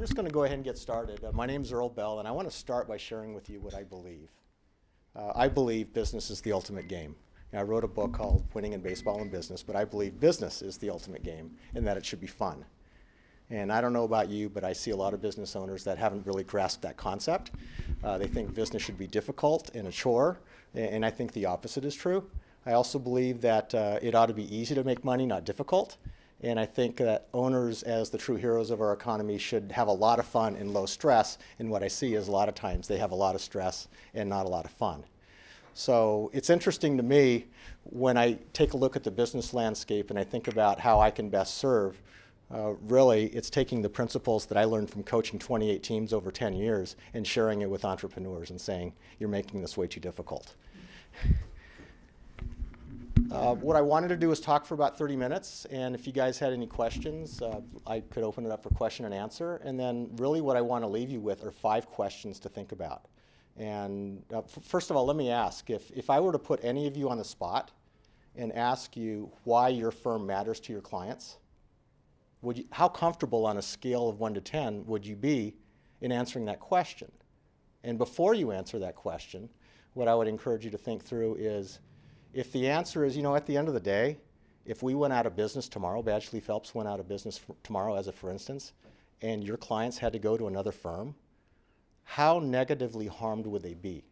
just going to go ahead and get started. My name is Earl Bell, and I want to start by sharing with you what I believe. I believe business is the ultimate game. Now, I wrote a book called Winning in Baseball and Business, but I believe business is the ultimate game and that it should be fun. And I don't know about you, but I see a lot of business owners that haven't really grasped that concept. They think business should be difficult and a chore, and I think the opposite is true. I also believe that it ought to be easy to make money, not difficult. And I think that owners, as the true heroes of our economy, should have a lot of fun and low stress. And what I see is a lot of times they have a lot of stress and not a lot of fun. So it's interesting to me when I take a look at the business landscape and I think about how I can best serve. Really, it's taking the principles that I learned from coaching 28 teams over 10 years and sharing it with entrepreneurs and saying, you're making this way too difficult. What I wanted to do is talk for about 30 minutes, and if you guys had any questions, I could open it up for question and answer. And then really what I want to leave you with are 5 questions to think about. And first of all, let me ask, if I were to put any of you on the spot and ask you why your firm matters to your clients, how comfortable on a scale of 1 to 10 would you be in answering that question? And before you answer that question, what I would encourage you to think through is, if the answer is, at the end of the day, if we went out of business tomorrow, Badgley Phelps went out of business tomorrow, as a for instance, and your clients had to go to another firm, how negatively harmed would they be?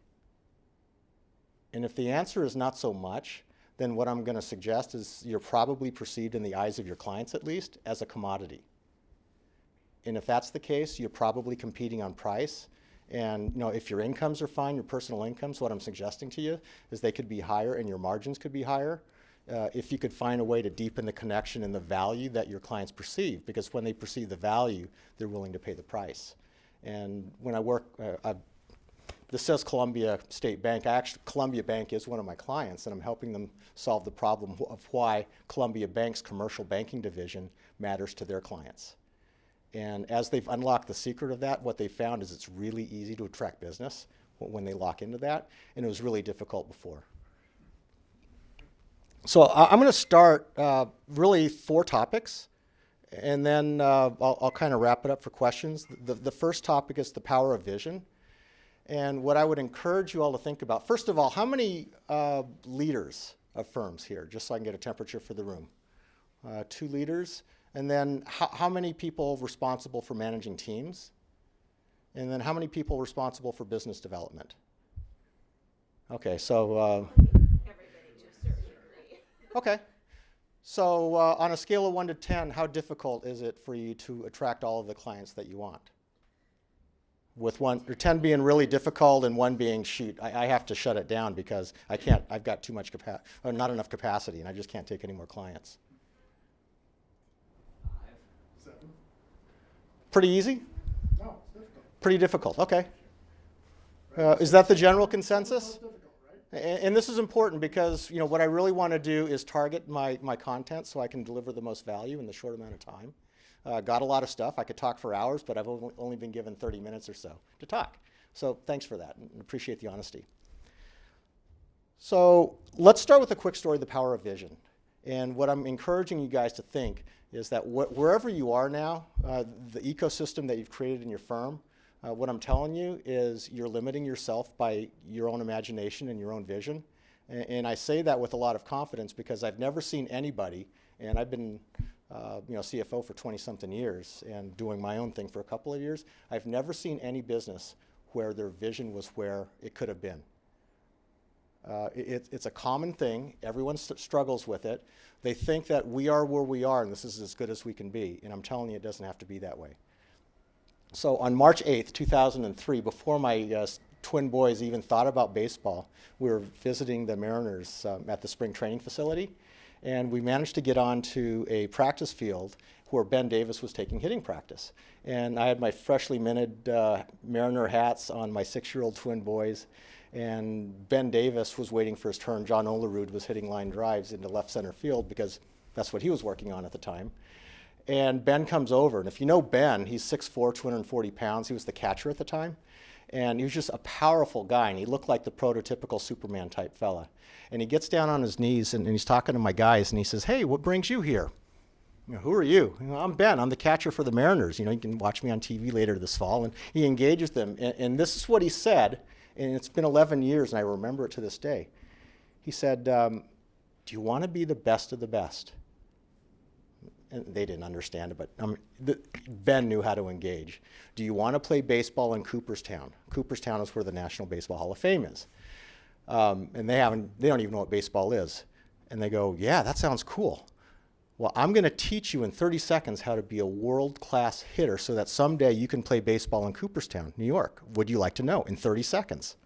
And if the answer is not so much, then what I'm going to suggest is you're probably perceived, in the eyes of your clients at least, as a commodity. And if that's the case, you're probably competing on price. And if your incomes are fine, your personal incomes, what I'm suggesting to you is they could be higher and your margins could be higher if you could find a way to deepen the connection and the value that your clients perceive. Because when they perceive the value, they're willing to pay the price. And when I work, this says Columbia State Bank. Columbia Bank is one of my clients, and I'm helping them solve the problem of why Columbia Bank's commercial banking division matters to their clients. And as they've unlocked the secret of that, what they found is it's really easy to attract business when they lock into that, and it was really difficult before. So I'm going to start really 4 topics, and then I'll kind of wrap it up for questions. The first topic is the power of vision. And what I would encourage you all to think about, first of all, how many leaders of firms here, just so I can get a temperature for the room? 2 leaders. And then how many people responsible for managing teams? And then how many people responsible for business development? Okay, so... Everybody to a certain degree. Okay. So on a scale of 1 to 10, how difficult is it for you to attract all of the clients that you want? With 10 being really difficult and 1 being, shoot, I have to shut it down because I can't, I've got too much capacity, or not enough capacity, and I just can't take any more clients. 7. Pretty easy? No, it's difficult. Pretty difficult, okay. Is that the general consensus? And this is important because what I really want to do is target my content so I can deliver the most value in the short amount of time. Got a lot of stuff. I could talk for hours, but I've only been given 30 minutes or so to talk. So thanks for that, and appreciate the honesty. So let's start with a quick story, the power of vision. And what I'm encouraging you guys to think is that wherever you are now, the ecosystem that you've created in your firm, what I'm telling you is you're limiting yourself by your own imagination and your own vision. And I say that with a lot of confidence because I've never seen anybody, and I've been CFO for 20-something years and doing my own thing for a couple of years, I've never seen any business where their vision was where it could have been. It's a common thing. Everyone struggles with it. They think that we are where we are and this is as good as we can be. And I'm telling you, it doesn't have to be that way. So on March 8th, 2003, before my twin boys even thought about baseball, we were visiting the Mariners at the spring training facility. And we managed to get onto a practice field where Ben Davis was taking hitting practice. And I had my freshly minted Mariner hats on my 6-year-old twin boys. And Ben Davis was waiting for his turn. John Olerud was hitting line drives into left center field because that's what he was working on at the time. And Ben comes over. And if you know Ben, he's 6'4", 240 pounds. He was the catcher at the time. And he was just a powerful guy. And he looked like the prototypical Superman type fella. And he gets down on his knees and he's talking to my guys. And he says, "Hey, what brings you here?" Who are you? I'm Ben. I'm the catcher for the Mariners. You can watch me on TV later this fall. And he engages them. And this is what he said, and it's been 11 years, and I remember it to this day. He said, do you want to be the best of the best? And they didn't understand it, but Ben knew how to engage. Do you want to play baseball in Cooperstown? Cooperstown is where the National Baseball Hall of Fame is. And they don't even know what baseball is. And they go, yeah, that sounds cool. Well, I'm going to teach you in 30 seconds how to be a world-class hitter so that someday you can play baseball in Cooperstown, New York. Would you like to know? In 30 seconds.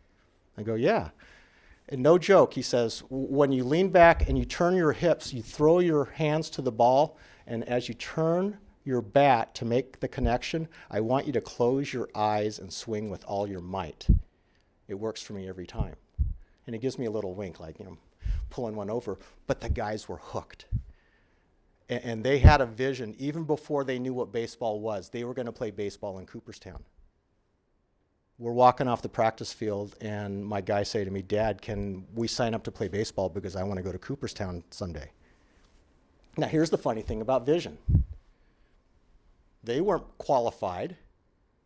I go, yeah. And no joke, he says, when you lean back and you turn your hips, you throw your hands to the ball, and as you turn your bat to make the connection, I want you to close your eyes and swing with all your might. It works for me every time. And he gives me a little wink, like, pulling one over. But the guys were hooked. And they had a vision, even before they knew what baseball was. They were going to play baseball in Cooperstown. We're walking off the practice field, and my guys say to me, Dad, can we sign up to play baseball because I want to go to Cooperstown someday? Now, here's the funny thing about vision. They weren't qualified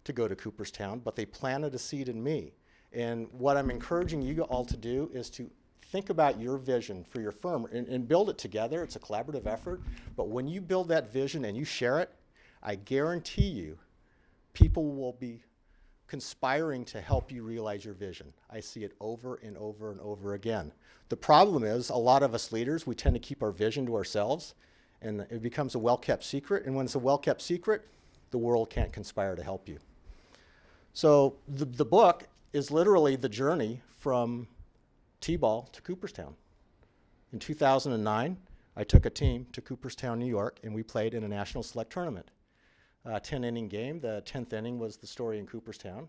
to go to Cooperstown, but they planted a seed in me. And what I'm encouraging you all to do is to think about your vision for your firm and build it together. It's a collaborative effort. But when you build that vision and you share it, I guarantee you people will be conspiring to help you realize your vision. I see it over and over and over again. The problem is a lot of us leaders, we tend to keep our vision to ourselves, and it becomes a well-kept secret. And when it's a well-kept secret, the world can't conspire to help you. So the book is literally the journey from T-ball to Cooperstown. In 2009, I took a team to Cooperstown, New York, and we played in a national select tournament. 10-inning game. The 10th inning was the story in Cooperstown.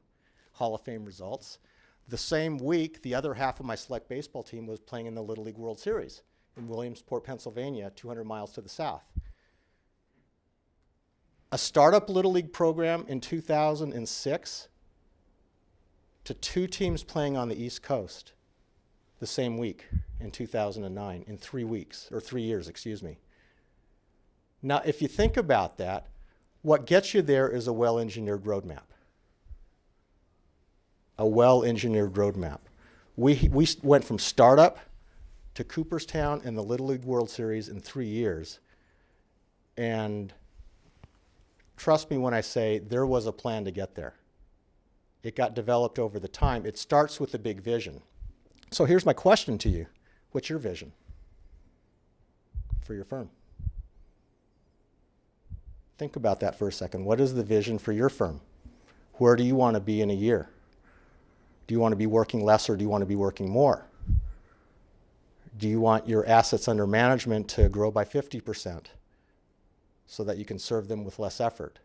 Hall of Fame results. The same week, the other half of my select baseball team was playing in the Little League World Series in Williamsport, Pennsylvania, 200 miles to the south. A startup Little League program in 2006 to 2 teams playing on the East Coast the same week in 2009, in 3 weeks, or 3 years, excuse me. Now, if you think about that, what gets you there is a well-engineered roadmap. A well-engineered roadmap. We went from startup to Cooperstown and the Little League World Series in 3 years. And trust me when I say there was a plan to get there. It got developed over the time. It starts with a big vision. So here's my question to you. What's your vision for your firm? Think about that for a second. What is the vision for your firm? Where do you want to be in a year? Do you want to be working less or do you want to be working more? Do you want your assets under management to grow by 50% so that you can serve them with less effort?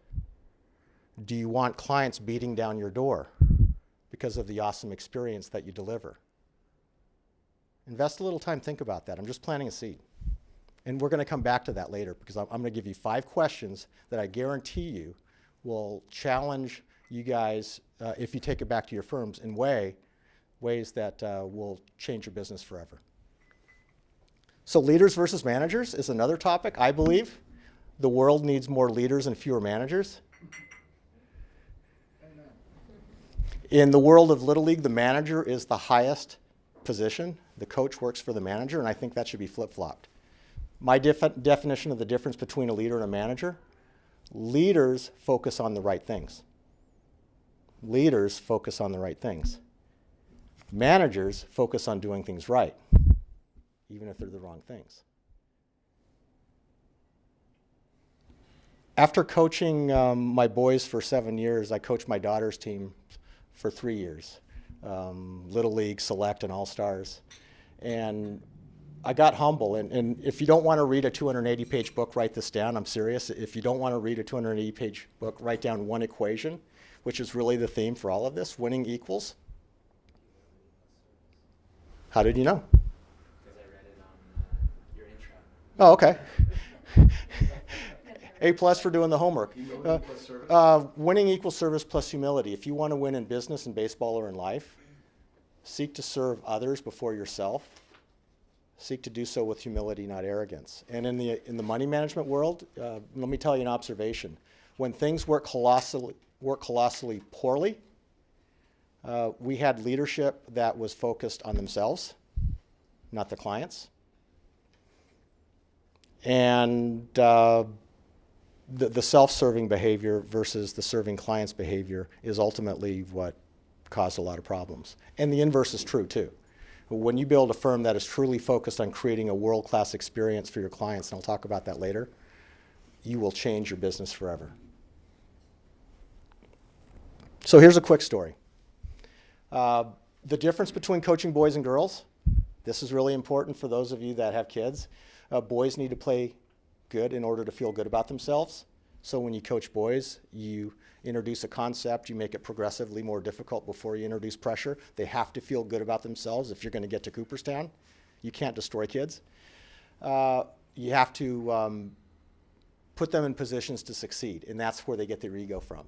Do you want clients beating down your door because of the awesome experience that you deliver? Invest a little time, think about that. I'm just planting a seed. And we're going to come back to that later because I'm going to give you 5 questions that I guarantee you will challenge you guys if you take it back to your firms in ways that will change your business forever. So leaders versus managers is another topic. I believe the world needs more leaders and fewer managers. In the world of Little League, the manager is the highest position. The coach works for the manager, and I think that should be flip-flopped. My definition of the difference between a leader and a manager, leaders focus on the right things. Leaders focus on the right things. Managers focus on doing things right, even if they're the wrong things. After coaching my boys for 7 years, I coached my daughter's team for 3 years, Little League, Select, and All-Stars. And I got humble. And if you don't want to read a 280-page book, write this down. I'm serious. If you don't want to read a 280-page book, write down one equation, which is really the theme for all of this. Winning equals. How did you know? Because I read it on your intro. Oh, okay. A+ for doing the homework. Winning equals service plus humility. If you want to win in business, in baseball, or in life, seek to serve others before yourself. Seek to do so with humility, not arrogance. And in the money management world, let me tell you an observation. When things work colossally poorly, we had leadership that was focused on themselves, not the clients. And the self-serving behavior versus the serving clients behavior is ultimately what caused a lot of problems. And the inverse is true too. When you build a firm that is truly focused on creating a world-class experience for your clients, and I'll talk about that later, you will change your business forever. So here's a quick story. The difference between coaching boys and girls, this is really important for those of you that have kids. Boys need to play good in order to feel good about themselves. So when you coach boys, you introduce a concept, you make it progressively more difficult before you introduce pressure. They have to feel good about themselves if you're going to get to Cooperstown. You can't destroy kids. You have to put them in positions to succeed, and that's where they get their ego from.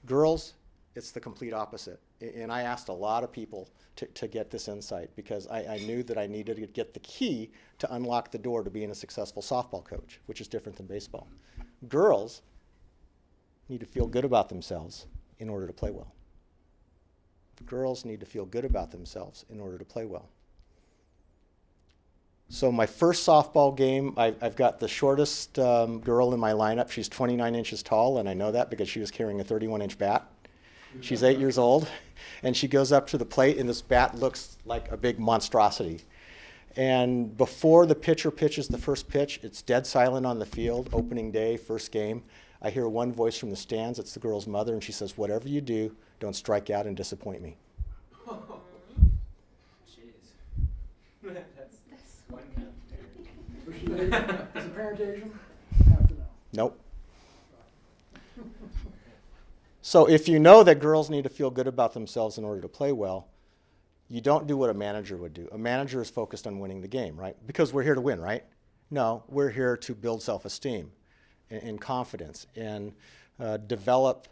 Girls, it's the complete opposite. And I asked a lot of people to get this insight because I knew that I needed to get the key to unlock the door to being a successful softball coach, which is different than baseball. Girls need to feel good about themselves in order to play well. Girls need to feel good about themselves in order to play well. So my first softball game, I've got the shortest girl in my lineup. She's 29 inches tall, and I know that because she was carrying a 31-inch bat. She's 8 years old, and she goes up to the plate, and this bat looks like a big monstrosity. And before the pitcher pitches the first pitch, it's dead silent on the field, opening day, first game. I hear one voice from the stands. It's the girl's mother, and she says, "Whatever you do, don't strike out and disappoint me." Jeez. That's one kind of parent. Is the parent Asian? Have to know. Nope. So if you know that girls need to feel good about themselves in order to play well, you don't do what a manager would do. A manager is focused on winning the game, right? Because we're here to win, right? No, we're here to build self-esteem and confidence and develop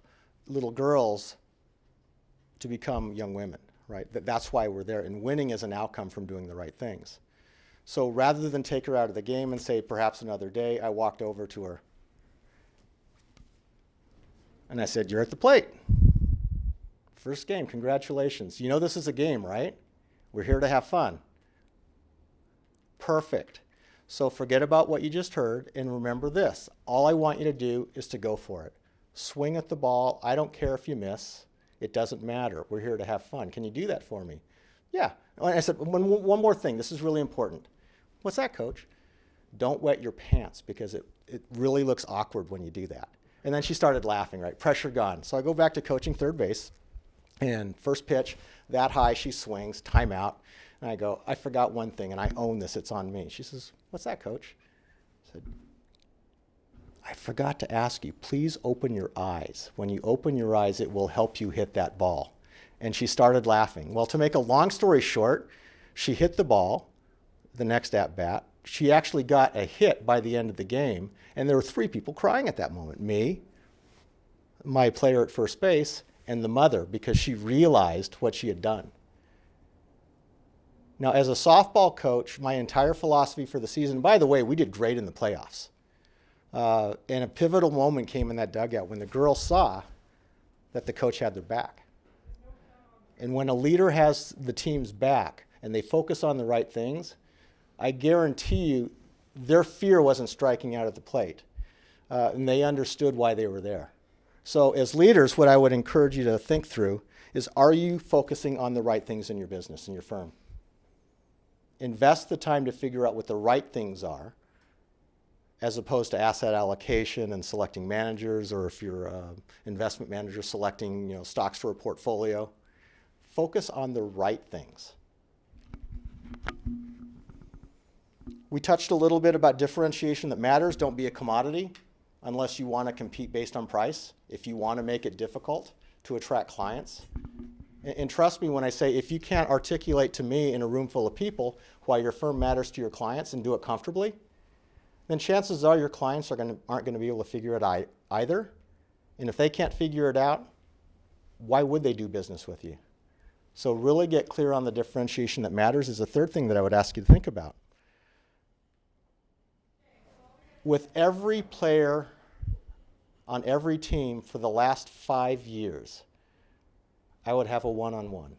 little girls to become young women, right? That's why we're there. And winning is an outcome from doing the right things. So rather than take her out of the game and say, perhaps another day, I walked over to her and I said, "You're at the plate. First game, congratulations. You know this is a game, right? We're here to have fun." Perfect. So forget about what you just heard and remember this. All I want you to do is to go for it. Swing at the ball. I don't care if you miss. It doesn't matter. We're here to have fun. Can you do that for me? Yeah. And I said, one more thing. This is really important. What's that, coach? Don't wet your pants because it really looks awkward when you do that. And then she started laughing, right? Pressure gone. So I go back to coaching third base. And first pitch, that high, she swings, timeout. And I go, "I forgot one thing, and I own this. It's on me." She says, "What's that, coach?" I said, "I forgot to ask you, please open your eyes. When you open your eyes, it will help you hit that ball." And she started laughing. Well, to make a long story short, she hit the ball the next at-bat. She actually got a hit by the end of the game, and there were 3 people crying at that moment. Me, my player at first base, and the mother, because she realized what she had done. Now, as a softball coach, my entire philosophy for the season, by the way, we did great in the playoffs. And a pivotal moment came in that dugout when the girls saw that the coach had their back. And when a leader has the team's back and they focus on the right things, I guarantee you their fear wasn't striking out at the plate. And they understood why they were there. So as leaders, what I would encourage you to think through is, are you focusing on the right things in your business, in your firm? Invest the time to figure out what the right things are, as opposed to asset allocation and selecting managers, or if you're an investment manager, selecting stocks for a portfolio. Focus on the right things. We touched a little bit about differentiation that matters. Don't be a commodity unless you want to compete based on price, if you want to make it difficult to attract clients. And trust me when I say, if you can't articulate to me in a room full of people why your firm matters to your clients and do it comfortably, then chances are your clients aren't going to be able to figure it either. And if they can't figure it out, why would they do business with you? So really get clear on the differentiation that matters is the third thing that I would ask you to think about. With every player on every team for the last 5 years, I would have a one-on-one.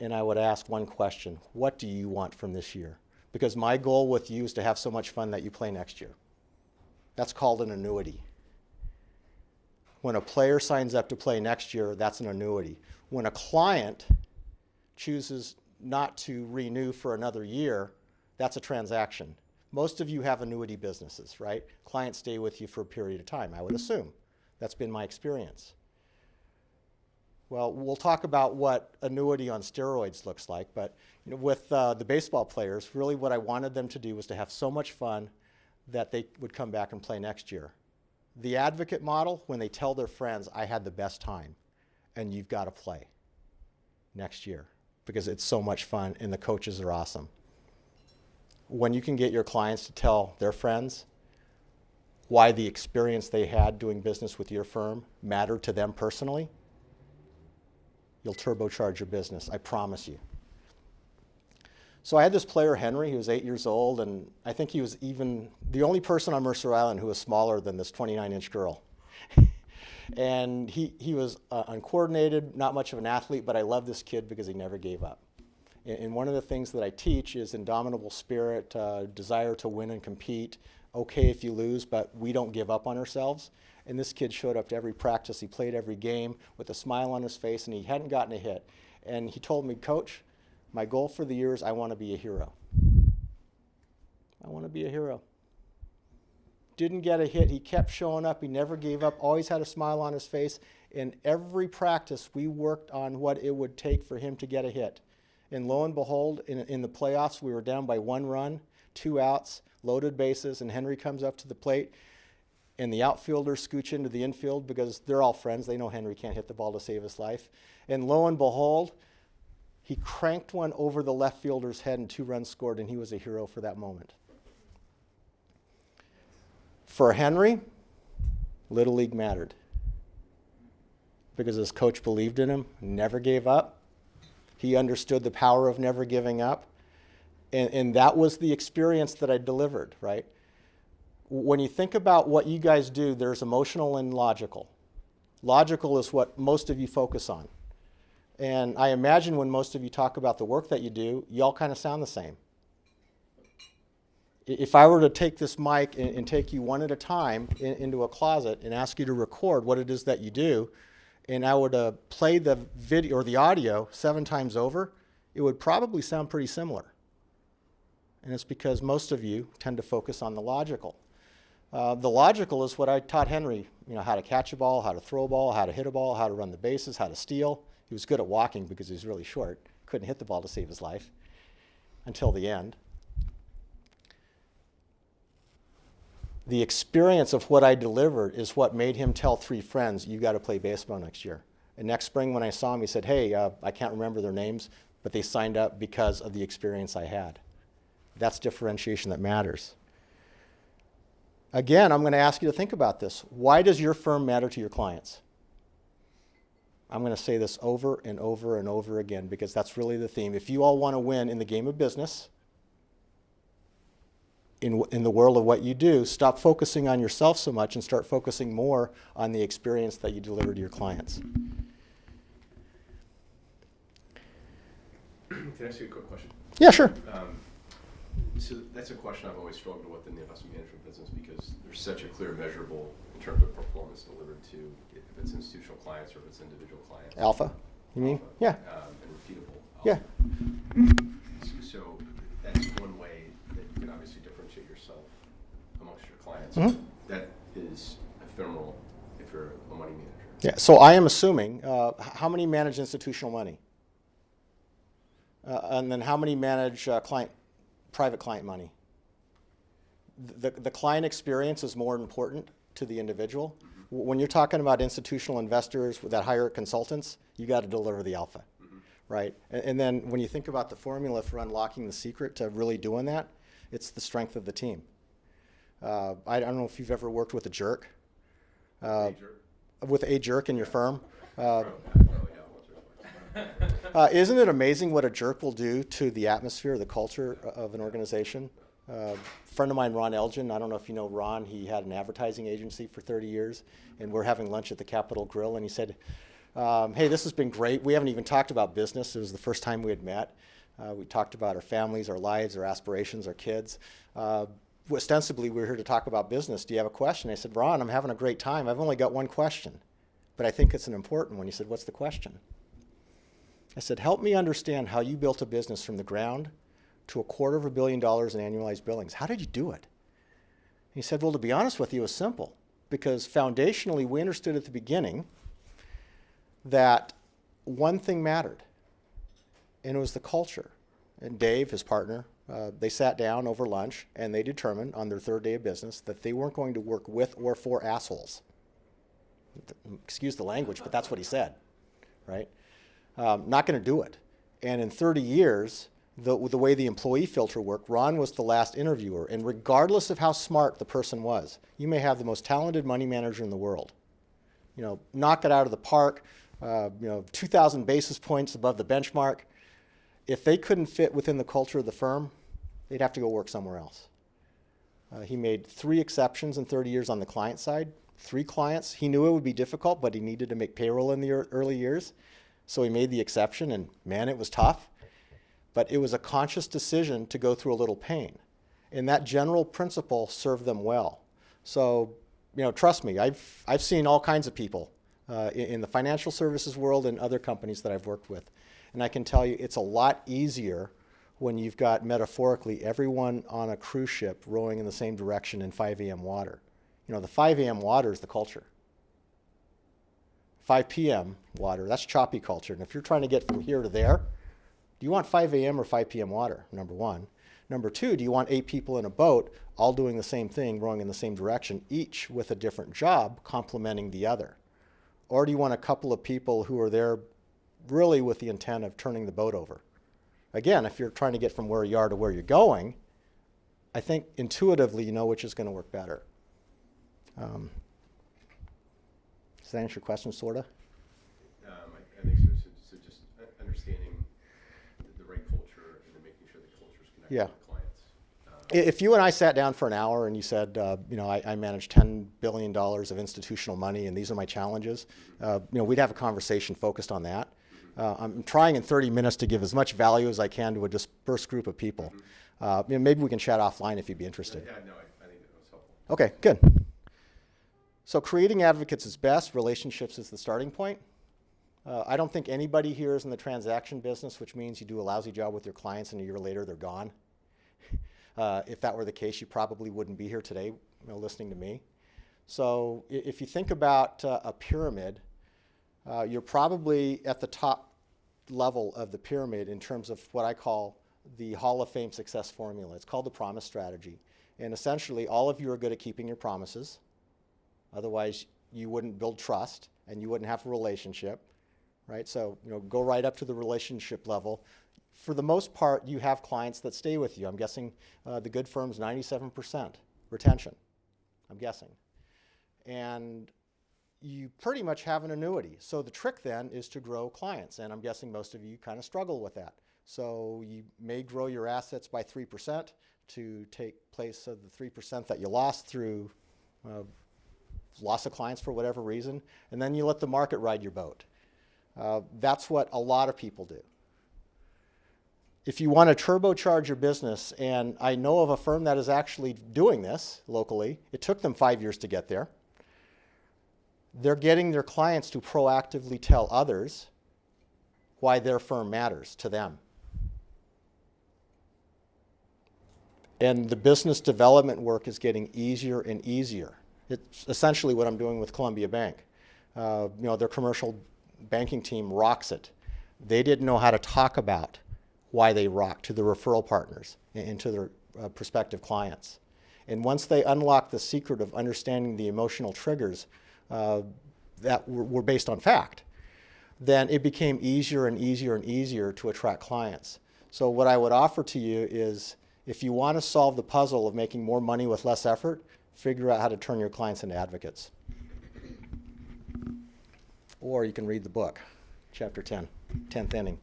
And I would ask one question: what do you want from this year? Because my goal with you is to have so much fun that you play next year. That's called an annuity. When a player signs up to play next year, that's an annuity. When a client chooses not to renew for another year, that's a transaction. Most of you have annuity businesses, right? Clients stay with you for a period of time, I would assume. That's been my experience. Well, we'll talk about what annuity on steroids looks like, but with the baseball players, really what I wanted them to do was to have so much fun that they would come back and play next year. The advocate model, when they tell their friends, I had the best time, and you've got to play next year because it's so much fun and the coaches are awesome. When you can get your clients to tell their friends why the experience they had doing business with your firm mattered to them personally, you'll turbocharge your business, I promise you. So I had this player, Henry, he was 8 years old, and I think he was even the only person on Mercer Island who was smaller than this 29-inch girl. And he was uncoordinated, not much of an athlete, but I love this kid because he never gave up. And one of the things that I teach is indomitable spirit, desire to win and compete. Okay if you lose, but we don't give up on ourselves. And this kid showed up to every practice. He played every game with a smile on his face, and he hadn't gotten a hit. And he told me, Coach, my goal for the year is I want to be a hero. I want to be a hero. Didn't get a hit. He kept showing up. He never gave up, always had a smile on his face. In every practice, we worked on what it would take for him to get a hit. And lo and behold, in the playoffs, we were down by 1 run, 2 outs, loaded bases, and Henry comes up to the plate, and the outfielders scooch into the infield because they're all friends. They know Henry can't hit the ball to save his life. And lo and behold, he cranked one over the left fielder's head and 2 runs scored, and he was a hero for that moment. For Henry, Little League mattered because his coach believed in him, never gave up. He understood the power of never giving up. And that was the experience that I delivered, right? When you think about what you guys do, there's emotional and logical. Logical is what most of you focus on. And I imagine when most of you talk about the work that you do, you all kind of sound the same. If I were to take this mic and take you one at a time into a closet and ask you to record what it is that you do, and I would play the video or the audio 7 times over, it would probably sound pretty similar. And it's because most of you tend to focus on the logical. The logical is what I taught Henry, how to catch a ball, how to throw a ball, how to hit a ball, how to run the bases, how to steal. He was good at walking because he was really short. Couldn't hit the ball to save his life until the end. The experience of what I delivered is what made him tell 3 friends, you got to play baseball next year. And next spring when I saw him, he said, hey, I can't remember their names, but they signed up because of the experience I had. That's differentiation that matters. Again, I'm going to ask you to think about this. Why does your firm matter to your clients? I'm going to say this over and over and over again because that's really the theme. If you all want to win in the game of business, in the world of what you do, stop focusing on yourself so much and start focusing more on the experience that you deliver to your clients. Can I ask you a quick question? Yeah, sure. So that's a question I've always struggled with in the investment management business because there's such a clear measurable in terms of performance delivered to if it's institutional clients or if it's individual clients. Alpha, you mean? Alpha, Yeah. And repeatable. Yeah. So that's one way that you can obviously differentiate yourself amongst your clients. Mm-hmm. That is ephemeral if you're a money manager. Yeah. So I am assuming, how many manage institutional money? And then how many manage private client money? The client experience is more important to the individual. Mm-hmm. When you're talking about institutional investors that hire consultants, you got to deliver the alpha, mm-hmm. right? And then when you think about the formula for unlocking the secret to really doing that, it's the strength of the team. I don't know if you've ever worked with a jerk. With a jerk in your firm. Isn't it amazing what a jerk will do to the atmosphere, the culture of an organization? Friend of mine, Ron Elgin, I don't know if you know Ron, he had an advertising agency for 30 years, and we're having lunch at the Capitol Grill, and he said, hey, this has been great. We haven't even talked about business. It was the first time we had met. We talked about our families, our lives, our aspirations, our kids. Ostensibly, we were here to talk about business. Do you have a question? I said, Ron, I'm having a great time. I've only got one question, but I think it's an important one. He said, what's the question? I said, help me understand how you built a business from the ground to $250 million in annualized billings. How did you do it? He said, well, to be honest with you, it was simple, because foundationally, we understood at the beginning that one thing mattered, and it was the culture. And Dave, his partner, they sat down over lunch, and they determined on their third day of business that they weren't going to work with or for assholes. Excuse the language, but that's what he said, right? Not going to do it. And in 30 years, the way the employee filter worked, Ron was the last interviewer. And regardless of how smart the person was, you may have the most talented money manager in the world. You know, knock it out of the park, 2,000 basis points above the benchmark. If they couldn't fit within the culture of the firm, they'd have to go work somewhere else. He made 3 exceptions in 30 years on the client side. 3 clients. He knew it would be difficult, but he needed to make payroll in the early years. So he made the exception, and man, it was tough. But it was a conscious decision to go through a little pain. And that general principle served them well. So, trust me, I've seen all kinds of people in the financial services world and other companies that I've worked with. And I can tell you it's a lot easier when you've got, metaphorically, everyone on a cruise ship rowing in the same direction in 5 a.m. water. The 5 a.m. water is the culture. 5 p.m. water, that's choppy culture. And if you're trying to get from here to there, do you want 5 a.m. or 5 p.m. water, number one? Number two, do you want 8 people in a boat all doing the same thing, rowing in the same direction, each with a different job complementing the other? Or do you want a couple of people who are there really with the intent of turning the boat over? Again, if you're trying to get from where you are to where you're going, I think intuitively you know which is going to work better. Does that answer your question, sort of? I think so. So just understanding the right culture and then making sure the culture is connected Yeah. with clients. If you and I sat down for an hour and you said, I manage $10 billion of institutional money and these are my challenges, we'd have a conversation focused on that. I'm trying in 30 minutes to give as much value as I can to a dispersed group of people. Maybe we can chat offline if you'd be interested. Yeah, no, I think that was helpful. Okay, good. So creating advocates is best. Relationships is the starting point. I don't think anybody here is in the transaction business, which means you do a lousy job with your clients and a year later they're gone. If that were the case, you probably wouldn't be here today listening to me. So if you think about a pyramid, you're probably at the top level of the pyramid in terms of what I call the Hall of Fame success formula. It's called the promise strategy. And essentially, all of you are good at keeping your promises. Otherwise, you wouldn't build trust and you wouldn't have a relationship, right? So, go right up to the relationship level. For the most part, you have clients that stay with you. I'm guessing the good firms, 97% retention, I'm guessing. And you pretty much have an annuity. So the trick then is to grow clients. And I'm guessing most of you kind of struggle with that. So you may grow your assets by 3% to take place of the 3% that you lost through loss of clients for whatever reason. And then you let the market ride your boat. That's what a lot of people do. If you want to turbocharge your business, and I know of a firm that is actually doing this locally, it took them 5 years to get there. They're getting their clients to proactively tell others why their firm matters to them. And the business development work is getting easier and easier. It's essentially what I'm doing with Columbia Bank. Their commercial banking team rocks it. They didn't know how to talk about why they rock to the referral partners and to their prospective clients. And once they unlock the secret of understanding the emotional triggers that were based on fact, then it became easier and easier and easier to attract clients. So what I would offer to you is, if you want to solve the puzzle of making more money with less effort, figure out how to turn your clients into advocates. Or you can read the book, chapter 10, 10th inning.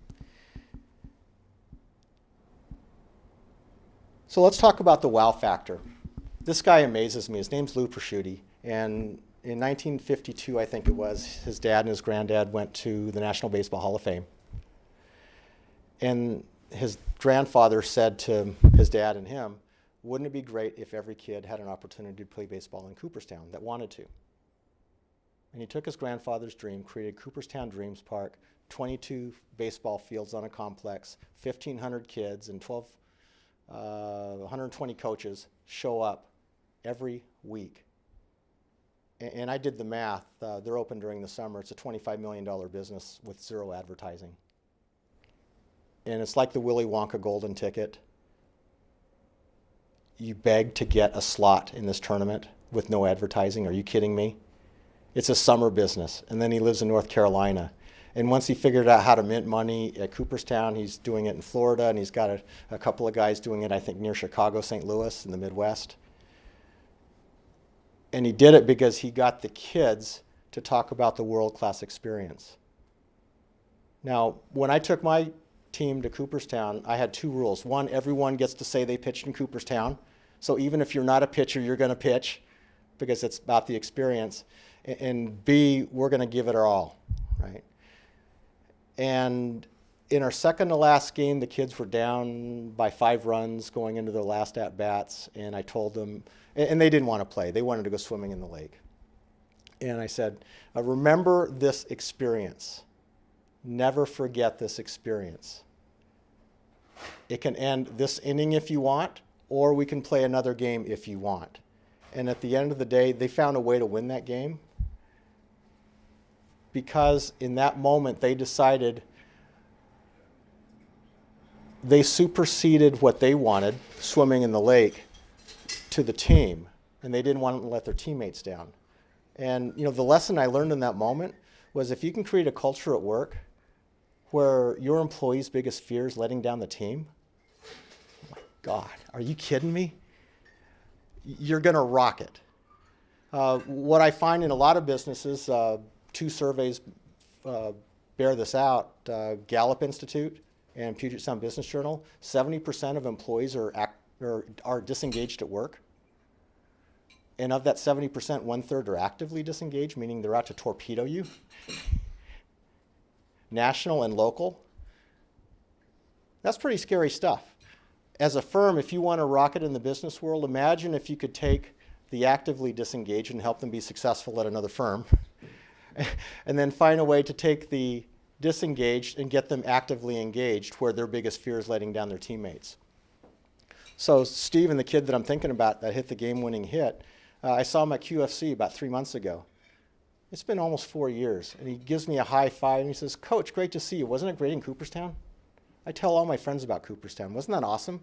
So let's talk about the wow factor. This guy amazes me. His name's Lou Prosciutti, and in 1952, I think it was, his dad and his granddad went to the National Baseball Hall of Fame. And his grandfather said to his dad and him, wouldn't it be great if every kid had an opportunity to play baseball in Cooperstown that wanted to? And he took his grandfather's dream, created Cooperstown Dreams Park, 22 baseball fields on a complex, 1,500 kids and 120 coaches show up every week. And I did the math. They're open during the summer. It's a $25 million business with zero advertising. And it's like the Willy Wonka golden ticket. You beg to get a slot in this tournament with no advertising. Are you kidding me? It's a summer business. And then he lives in North Carolina. And once he figured out how to mint money at Cooperstown, he's doing it in Florida, and he's got a couple of guys doing it, I think, near Chicago, St. Louis, in the Midwest. And he did it because he got the kids to talk about the world-class experience. Now, when I took my team to Cooperstown, I had two rules. One, everyone gets to say they pitched in Cooperstown. So even if you're not a pitcher, you're going to pitch because it's about the experience. And B, we're going to give it our all, right? And in our second to last game, the kids were down by 5 runs going into their last at-bats, and I told them, and they didn't want to play. They wanted to go swimming in the lake. And I said, remember this experience. Never forget this experience. It can end this inning if you want, or we can play another game if you want. And at the end of the day, they found a way to win that game because in that moment they decided they superseded what they wanted, swimming in the lake, to the team, and they didn't want to let their teammates down. And the lesson I learned in that moment was if you can create a culture at work where your employee's biggest fear is letting down the team, oh my God, are you kidding me? You're going to rock it. What I find in a lot of businesses, 2 surveys bear this out, Gallup Institute and Puget Sound Business Journal, 70% of employees are disengaged at work. And of that 70%, 1/3 are actively disengaged, meaning they're out to torpedo you. National and local. That's pretty scary stuff. As a firm, if you want to rock it in the business world, imagine if you could take the actively disengaged and help them be successful at another firm, and then find a way to take the disengaged and get them actively engaged where their biggest fear is letting down their teammates. So Steve and the kid that I'm thinking about that hit the game-winning hit, I saw him at QFC about 3 months ago. It's been almost 4 years, and he gives me a high five, and he says, "Coach, great to see you. Wasn't it great in Cooperstown? I tell all my friends about Cooperstown. Wasn't that awesome?"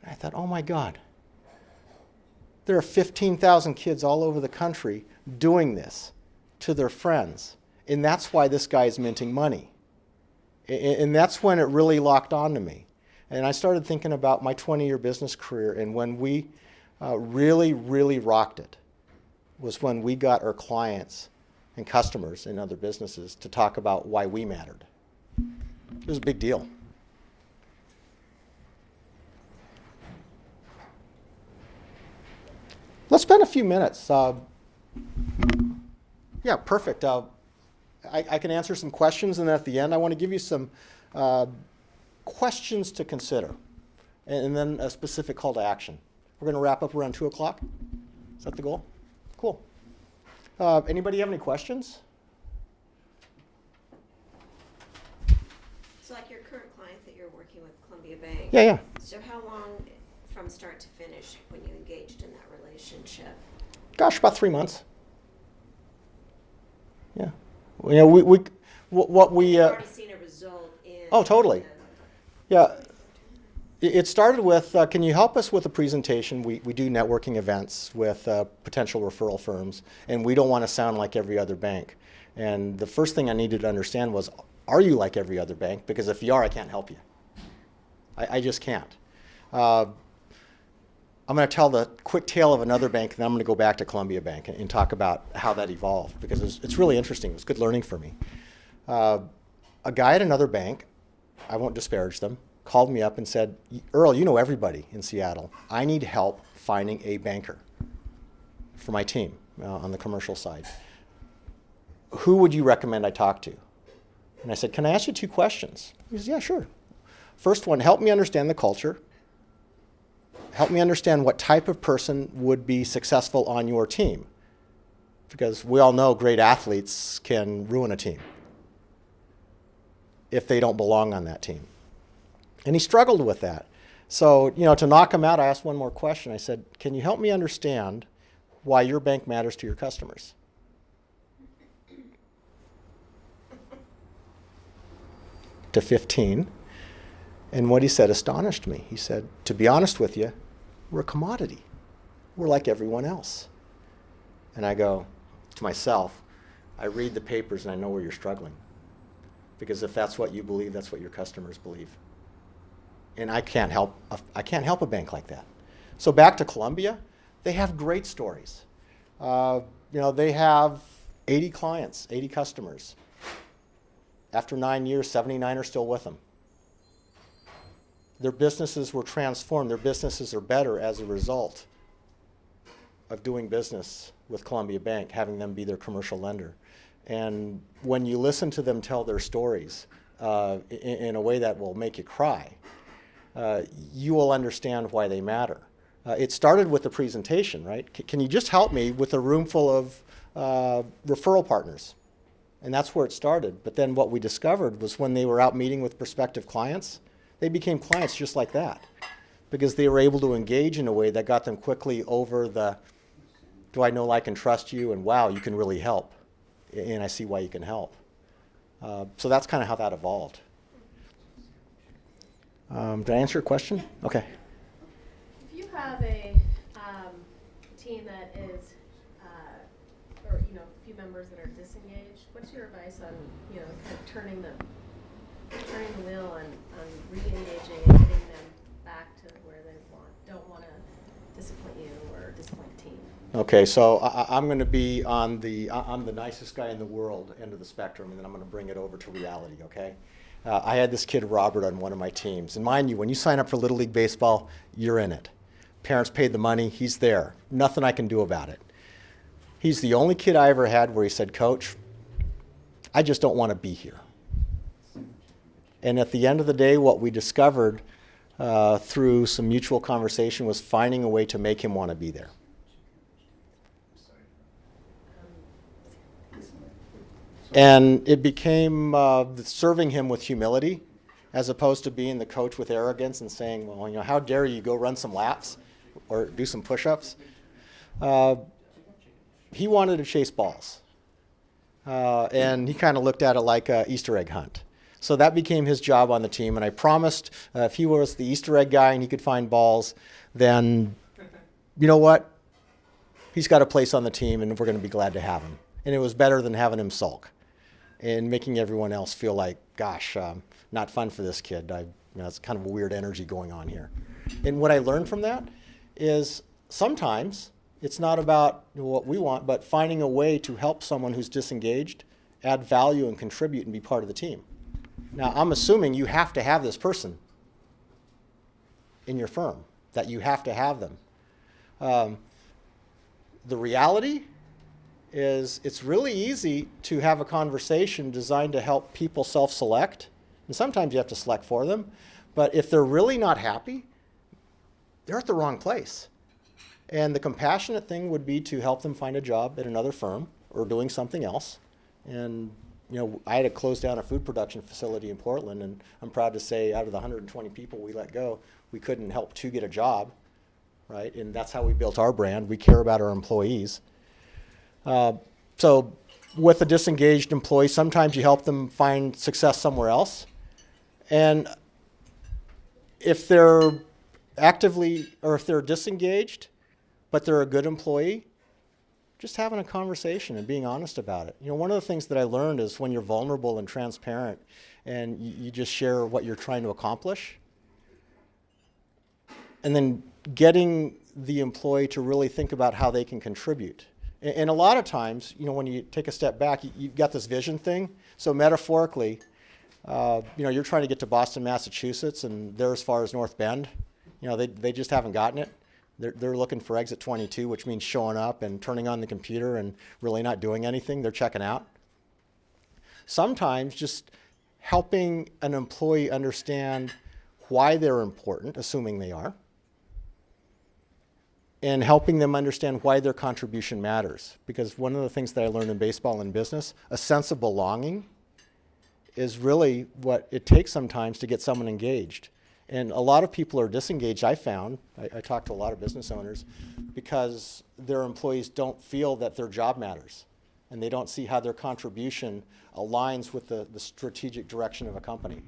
And I thought, oh my God. There are 15,000 kids all over the country doing this to their friends, and that's why this guy is minting money. And that's when it really locked on to me. And I started thinking about my 20-year business career, and when we really, really rocked it was when we got our clients and customers in other businesses to talk about why we mattered. It was a big deal. Let's spend a few minutes. Yeah, perfect. I can answer some questions, and then at the end I want to give you some questions to consider, and then a specific call to action. We're going to wrap up around 2 o'clock. Is that the goal? Cool. Anybody have any questions? So like your current client that you're working with, Columbia Bank. Yeah. So how long from start to finish when you engaged in that relationship? Gosh, about 3 months. Yeah. What we. You've already seen a result in. Oh, totally. Yeah. It started with, can you help us with a presentation? We do networking events with potential referral firms, and we don't want to sound like every other bank. And the first thing I needed to understand was, are you like every other bank? Because if you are, I can't help you. I just can't. I'm going to tell the quick tale of another bank, and then I'm going to go back to Columbia Bank and talk about how that evolved, because it's really interesting. It was good learning for me. A guy at another bank, I won't disparage them, called me up and said, Earl, you know everybody in Seattle. I need help finding a banker for my team on the commercial side. Who would you recommend I talk to? And I said, can I ask you 2 questions? He says, yeah, sure. First one, help me understand the culture. Help me understand what type of person would be successful on your team. Because we all know great athletes can ruin a team if they don't belong on that team. And he struggled with that. So, to knock him out, I asked one more question. I said, can you help me understand why your bank matters to your customers? To 15. And what he said astonished me. He said, to be honest with you, we're a commodity. We're like everyone else. And I go to myself, I read the papers and I know where you're struggling. Because if that's what you believe, that's what your customers believe. And I can't help a bank like that. So back to Columbia, they have great stories. They have 80 clients, 80 customers. After 9 years, 79 are still with them. Their businesses were transformed. Their businesses are better as a result of doing business with Columbia Bank, having them be their commercial lender. And when you listen to them tell their stories in a way that will make you cry, you will understand why they matter. It started with the presentation, right? Can you just help me with a room full of referral partners? And that's where it started. But then what we discovered was when they were out meeting with prospective clients, they became clients just like that because they were able to engage in a way that got them quickly over the, do I know, like, and trust you, and wow, you can really help. And I see why you can help. So that's kind of how that evolved. Did I answer your question? Okay. If you have a team that is, or a few members that are disengaged, what's your advice on kind of turning the wheel on re-engaging and getting them back to where they don't want to disappoint you or disappoint the team? Okay, so I'm going to be on I'm the nicest guy in the world end of the spectrum, and then I'm going to bring it over to reality, okay? I had this kid, Robert, on one of my teams. And mind you, when you sign up for Little League Baseball, you're in it. Parents paid the money. He's there. Nothing I can do about it. He's the only kid I ever had where he said, Coach, I just don't want to be here. And at the end of the day, what we discovered through some mutual conversation was finding a way to make him want to be there. And it became serving him with humility as opposed to being the coach with arrogance and saying, well, how dare you go run some laps or do some push-ups. He wanted to chase balls. And he kind of looked at it like an Easter egg hunt. So that became his job on the team. And I promised if he was the Easter egg guy and he could find balls, then you know what? He's got a place on the team and we're going to be glad to have him. And it was better than having him sulk and making everyone else feel like, gosh, not fun for this kid. It's kind of a weird energy going on here. And what I learned from that is sometimes it's not about what we want, but finding a way to help someone who's disengaged, add value and contribute and be part of the team. Now, I'm assuming you have to have this person in your firm, that you have to have them. The reality is it's really easy to have a conversation designed to help people self-select, and sometimes you have to select for them, but if they're really not happy, they're at the wrong place. And the compassionate thing would be to help them find a job at another firm or doing something else. And I had to close down a food production facility in Portland, and I'm proud to say out of the 120 people we let go, we couldn't help 2 get a job, right? And that's how we built our brand. We care about our employees. So with a disengaged employee, sometimes you help them find success somewhere else. And if they're if they're disengaged, but they're a good employee, just having a conversation and being honest about it. One of the things that I learned is when you're vulnerable and transparent and you just share what you're trying to accomplish, and then getting the employee to really think about how they can contribute. And a lot of times, when you take a step back, you've got this vision thing. So metaphorically, You're trying to get to Boston, Massachusetts, and they're as far as North Bend. They just haven't gotten it. They're looking for exit 22, which means showing up and turning on the computer and really not doing anything. They're checking out. Sometimes just helping an employee understand why they're important, assuming they are, and helping them understand why their contribution matters. Because one of the things that I learned in baseball and business, a sense of belonging is really what it takes sometimes to get someone engaged. And a lot of people are disengaged, I found. I talked to a lot of business owners because their employees don't feel that their job matters. And they don't see how their contribution aligns with the strategic direction of a company.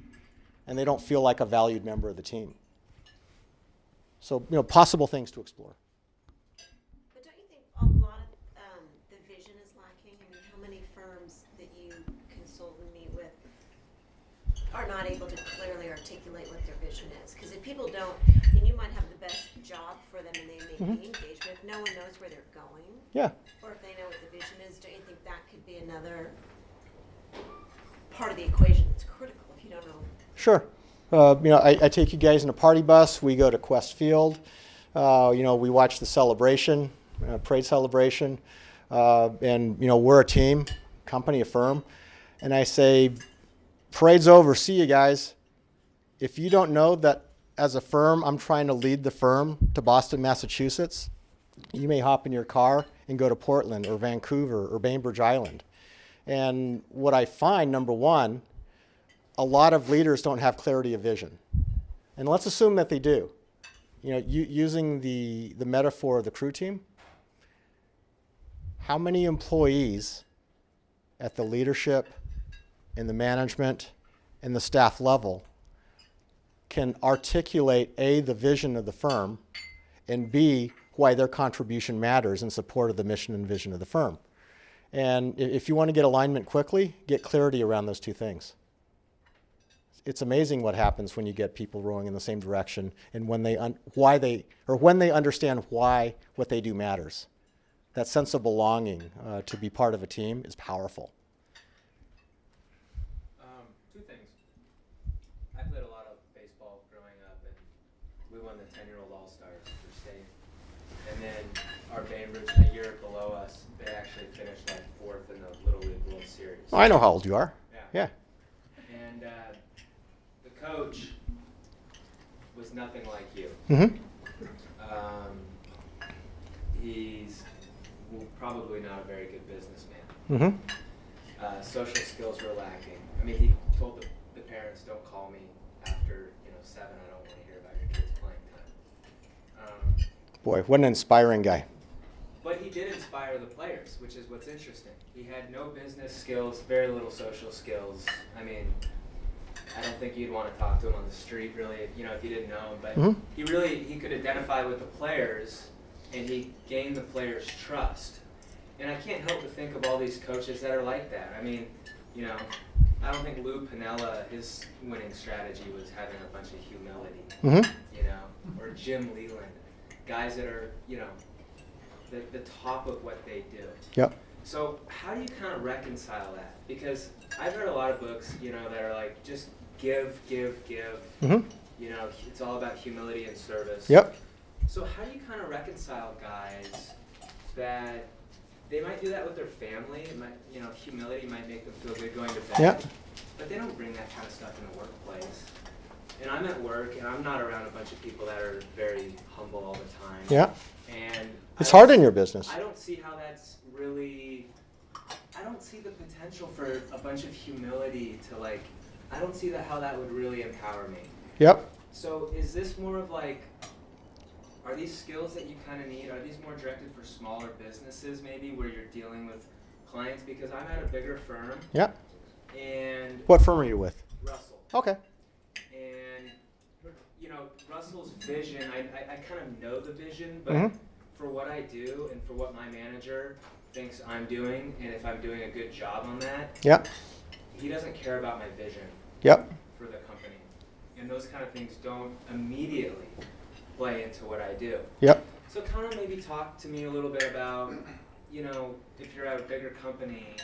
And they don't feel like a valued member of the team. So, possible things to explore. But don't you think a lot of the vision is lacking? I mean, how many firms that you consult and meet with are not able to clearly articulate what their vision is? Because if people don't, then you might have the best job for them and they may be engaged, but if no one knows where they're going, Yeah. or if they know what the vision is, don't you think that could be another part of the equation that's critical if you don't know? Sure. I take you guys in a party bus. We go to Quest Field. We watch the celebration, parade celebration. And we're a team, company, a firm. And I say, parade's over. See you guys. If you don't know that as a firm, I'm trying to lead the firm to Boston, Massachusetts, you may hop in your car and go to Portland or Vancouver or Bainbridge Island. And what I find, number one, a lot of leaders don't have clarity of vision. And let's assume that they do. Using the metaphor of the crew team, how many employees at the leadership, in the management, and the staff level can articulate A, the vision of the firm, and B, why their contribution matters in support of the mission and vision of the firm? And if you want to get alignment quickly, get clarity around those two things. It's amazing what happens when you get people rowing in the same direction and when they understand why what they do matters. That sense of belonging to be part of a team is powerful. Two things. I played a lot of baseball growing up, and we won the 10-year-old All-Stars for state. And then our Bainbridge, a year below us, they actually finished like 4th in the Little League World Series. Oh, I know how old you are. Yeah. And the coach was nothing like you. Mm-hmm. He's probably not a very good businessman. Mm-hmm. Social skills were lacking. I mean, he told the parents, "Don't call me after 7. I don't want to hear about your kids' playing time." Boy, what an inspiring guy. But he did inspire the players, which is what's interesting. He had no business skills, very little social skills. I mean, I don't think you'd want to talk to him on the street, really, if you didn't know him. But he could identify with the players, and he gained the players' trust. And I can't help but think of all these coaches that are like that. I mean, I don't think Lou Piniella, his winning strategy was having a bunch of humility, or Jim Leland, guys that are, the top of what they do. Yep. So how do you kind of reconcile that? Because I've read a lot of books, that are like, just give. Mm-hmm. It's all about humility and service. Yep. So how do you kind of reconcile guys that they might do that with their family? It might, humility might make them feel good going to bed. Yep. But they don't bring that kind of stuff in the workplace. And I'm at work, and I'm not around a bunch of people that are very humble all the time. Yeah. And It's hard in your business. I don't see how that's really. I don't see the potential for a bunch of humility to I don't see how that would really empower me. Yep. So is this more of are these skills that you kind of need, are these more directed for smaller businesses maybe where you're dealing with clients? Because I'm at a bigger firm. Yep. And What firm are you with? Russell. Okay. And Russell's vision, I kind of know the vision, but for what I do and for what my manager thinks I'm doing, and if I'm doing a good job on that, Yep. he doesn't care about my vision Yep. for the company. And those kind of things don't immediately play into what I do. Yep. So kind of maybe talk to me a little bit about, if you're at a bigger company,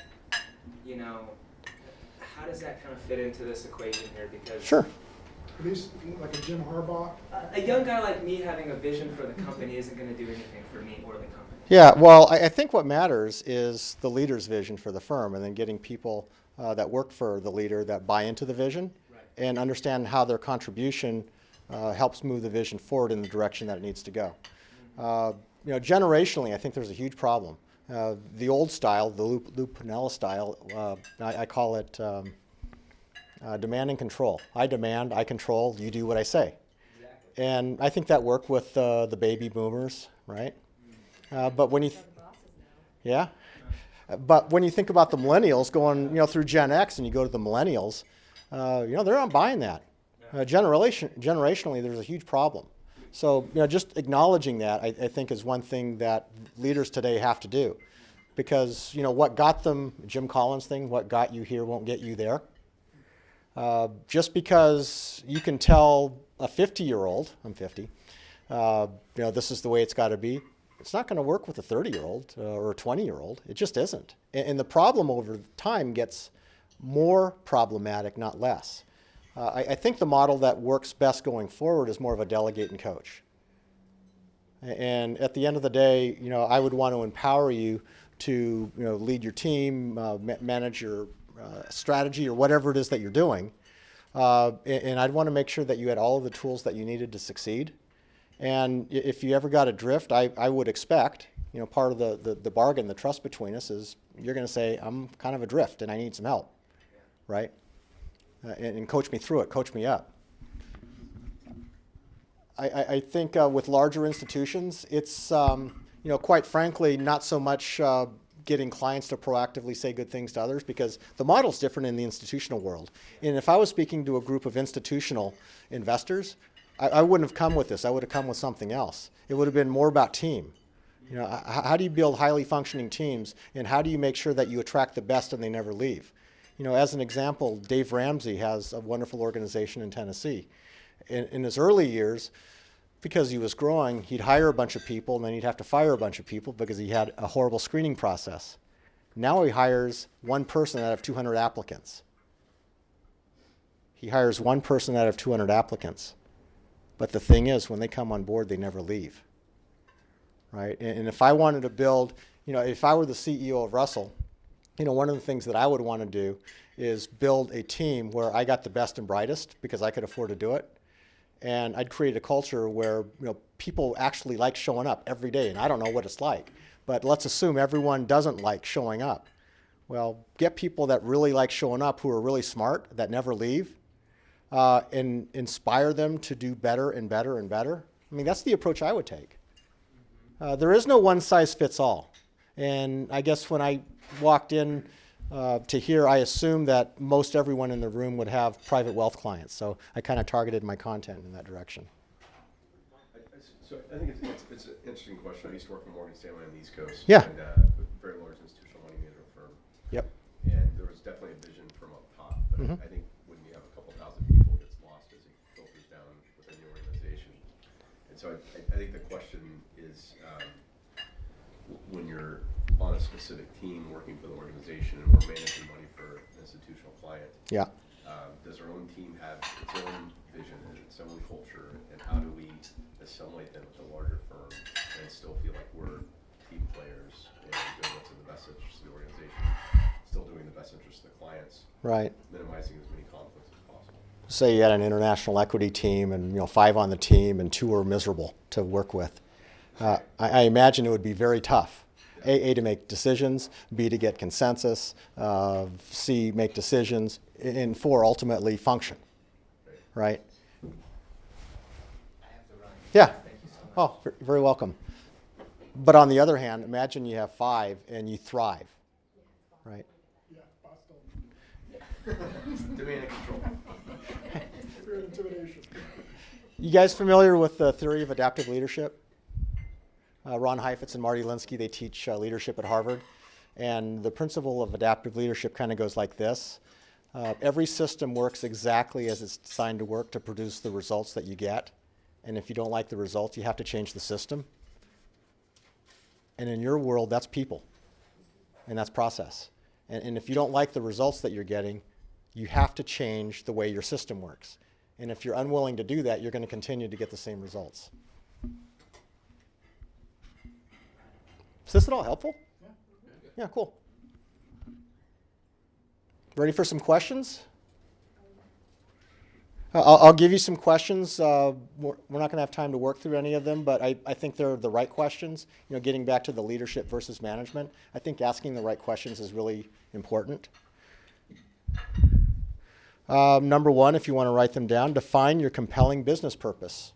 how does that kind of fit into this equation here? Because Sure. At least like a Jim Harbaugh. a young guy like me having a vision for the company isn't going to do anything for me or the company. Yeah, well, I think what matters is the leader's vision for the firm, and then getting people that work for the leader that buy into the vision Right. and understand how their contribution helps move the vision forward in the direction that it needs to go. Generationally, I think there's a huge problem. The old style, the Lou Piniella style, I call it demand and control. I demand, I control, you do what I say. Exactly. And I think that worked with the baby boomers, right? But when you, yeah, but when you think about the millennials going, through Gen X, and you go to the millennials, they're not buying that. Generationally, there's a huge problem. So, just acknowledging that, I think, is one thing that leaders today have to do, because what got them, Jim Collins thing, what got you here won't get you there. Just because you can tell a 50-year-old, I'm 50, this is the way it's got to be, it's not going to work with a 30-year-old or a 20-year-old. It just isn't. And the problem over time gets more problematic, not less. I think the model that works best going forward is more of a delegate and coach. And at the end of the day, I would want to empower you to lead your team, manage your strategy or whatever it is that you're doing. And I'd want to make sure that you had all of the tools that you needed to succeed. And if you ever got adrift, I would expect, part of the bargain, the trust between us is you're going to say, I'm kind of adrift and I need some help, right? And coach me through it, coach me up. I think with larger institutions, it's, quite frankly, not so much getting clients to proactively say good things to others, because the model's different in the institutional world. And if I was speaking to a group of institutional investors, I wouldn't have come with this. I would have come with something else. It would have been more about team. How do you build highly functioning teams, and how do you make sure that you attract the best and they never leave? As an example, Dave Ramsey has a wonderful organization in Tennessee. In his early years, because he was growing, he'd hire a bunch of people and then he'd have to fire a bunch of people because he had a horrible screening process. Now he hires one person out of 200 applicants. He hires one person out of 200 applicants. But the thing is, when they come on board, they never leave, right? And if I wanted to build, if I were the CEO of Russell, one of the things that I would want to do is build a team where I got the best and brightest because I could afford to do it. And I'd create a culture where, people actually like showing up every day. And I don't know what it's like, but let's assume everyone doesn't like showing up. Well, get people that really like showing up, who are really smart, that never leave, and inspire them to do better and better and better. I mean, that's the approach I would take. There is no one size fits all. And I guess when I walked in to here, I assumed that most everyone in the room would have private wealth clients. So I kind of targeted my content in that direction. So I think it's an interesting question. I used to work for Morgan Stanley on the East Coast. Yeah. And a very large institutional money management firm. Yep. And there was definitely a vision from up top. But Mhm. I think when you have a couple thousand people, it gets lost as it filters down within the organization. And so I think the question is, when you're on a specific team working for the organization and we're managing money for an institutional client, Yeah. does our own team have its own vision and its own culture, and how do we assimilate them with a larger firm and still feel like we're team players and doing what's in the best interest of the organization, still doing the best interest of the clients, Right. minimizing as many conflicts as possible? Say you had an international equity team and 5 on the team and 2 were miserable to work with. I imagine it would be very tough. A, to make decisions, B, to get consensus, C, make decisions, and 4, ultimately function, right? I have to run. Yeah. Thank you so much. Oh, very welcome. But on the other hand, imagine you have 5 and you thrive, right? Yeah, boss told me. Demand and control. Fear and intimidation. You guys familiar with the theory of adaptive leadership? Ron Heifetz and Marty Linsky, they teach leadership at Harvard. And the principle of adaptive leadership kind of goes like this. Every system works exactly as it's designed to work to produce the results that you get. And if you don't like the results, you have to change the system. And in your world, that's people. And that's process. And if you don't like the results that you're getting, You have to change the way your system works. And if you're unwilling to do that, you're going to continue to get the same results. Is this at all helpful? Yeah, cool. Ready for some questions? I'll give you some questions. We're not going to have time to work through any of them, but I think they're the right questions. You know, getting back to the leadership versus management, I think asking the right questions is really important. Number one, if you want to write them down, define your compelling business purpose.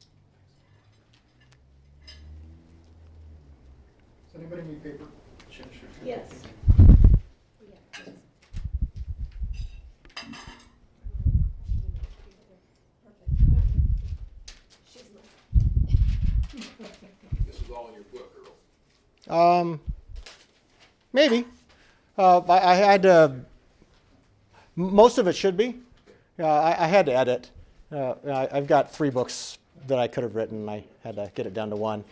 Does anybody need paper? Yes. This is all in your book, Earl. Maybe. I had most of it should be. I had to edit. I've got 3 books that I could have written. I had to get it down to 1.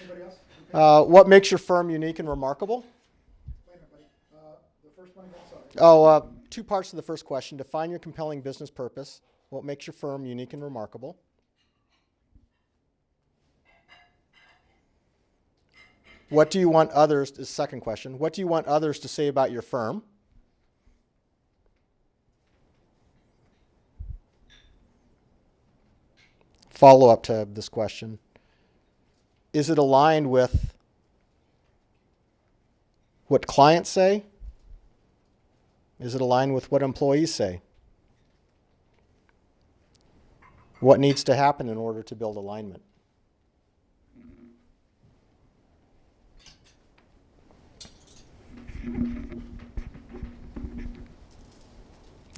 Anybody else? What makes your firm unique and remarkable? Wait a minute, buddy. The first one again, sorry. 2 parts of the first question. Define your compelling business purpose. What makes your firm unique and remarkable? What do you want others, the second question, what do you want others to say about your firm? Follow up to this question. Is it aligned with what clients say? Is it aligned with what employees say? What needs to happen in order to build alignment?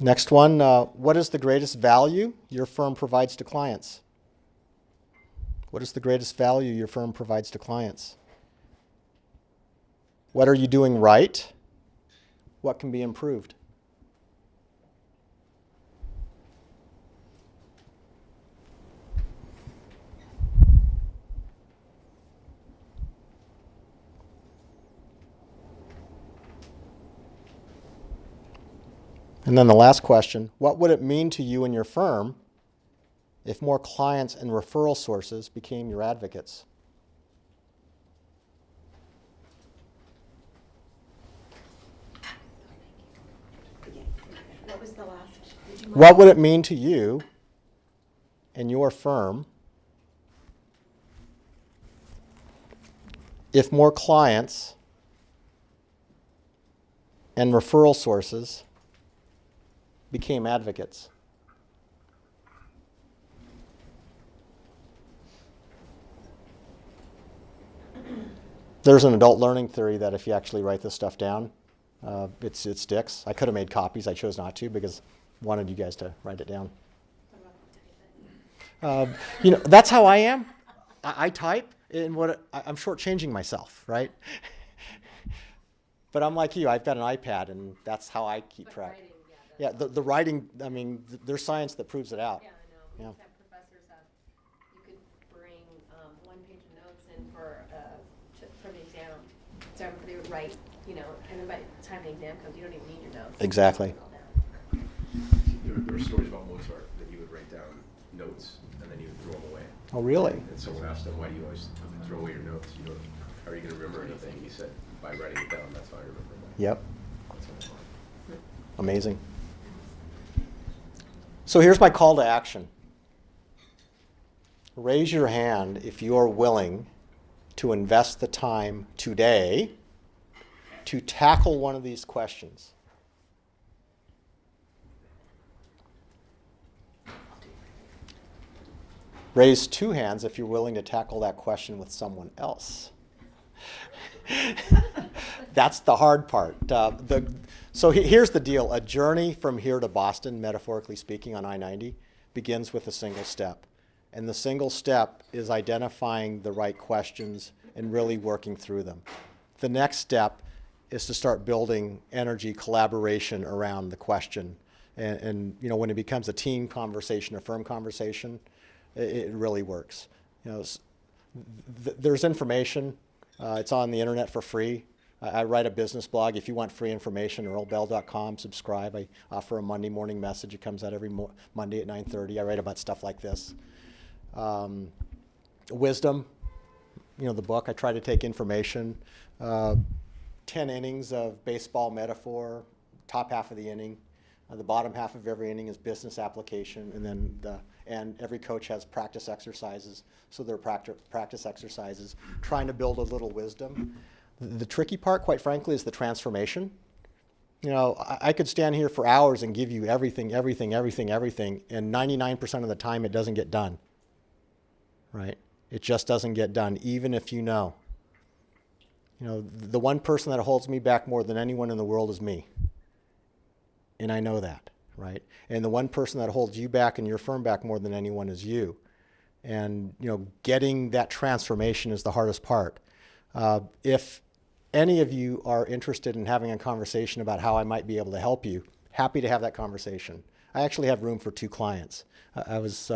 Next one, what is the greatest value your firm provides to clients? What is the greatest value your firm provides to clients? What are you doing right? What can be improved? And then the last question, what would it mean to you and your firm if more clients and referral sources became your advocates? What was the last? Would you mind? What would it mean to you and your firm if more clients and referral sources became advocates? There's an adult learning theory that if you actually write this stuff down, it sticks. I could have made copies. I chose not to because I wanted you guys to write it down. That's how I am. I type, and I'm shortchanging myself, right? But I'm like you. I've got an iPad, and that's how I keep But track. writing, Yeah, the writing. I mean, there's science that proves it out. Yeah, I know. Yeah. We used to have professors have, you could bring 1-page notes in for the exam. So everybody would write, and then by the time the exam comes, you don't even need your notes. Exactly. There were stories about Mozart that he would write down notes and then he would throw them away. Oh, really? And someone asked him, why do you always throw away your notes? How are you going to remember anything? He said, by writing it down, that's how I remember them. Yep. That's how I thought. Amazing. So here's my call to action. Raise your hand if you are willing to invest the time today to tackle one of these questions. Raise 2 hands if you're willing to tackle that question with someone else. That's the hard part. So here's the deal. A journey from here to Boston, metaphorically speaking, on I-90 begins with a single step. And the single step is identifying the right questions and really working through them. The next step is to start building energy collaboration around the question. And when it becomes a team conversation, a firm conversation, it really works. There's information. It's on the internet for free. I write a business blog. If you want free information, earlbell.com, subscribe. I offer a Monday morning message. It comes out every Monday at 9:30. I write about stuff like this. Wisdom, the book. I try to take information. 10 innings of baseball metaphor, top half of the inning. The bottom half of every inning is business application, and then and every coach has practice exercises. So they're practice exercises, trying to build a little wisdom. The tricky part, quite frankly, is the transformation. I could stand here for hours and give you everything, and 99% of the time it doesn't get done, right? It just doesn't get done, even if you know. The one person that holds me back more than anyone in the world is me. And I know that, right? And the one person that holds you back and your firm back more than anyone is you. And, getting that transformation is the hardest part. If any of you are interested in having a conversation about how I might be able to help you, happy to have that conversation. I actually have room for 2 clients. I was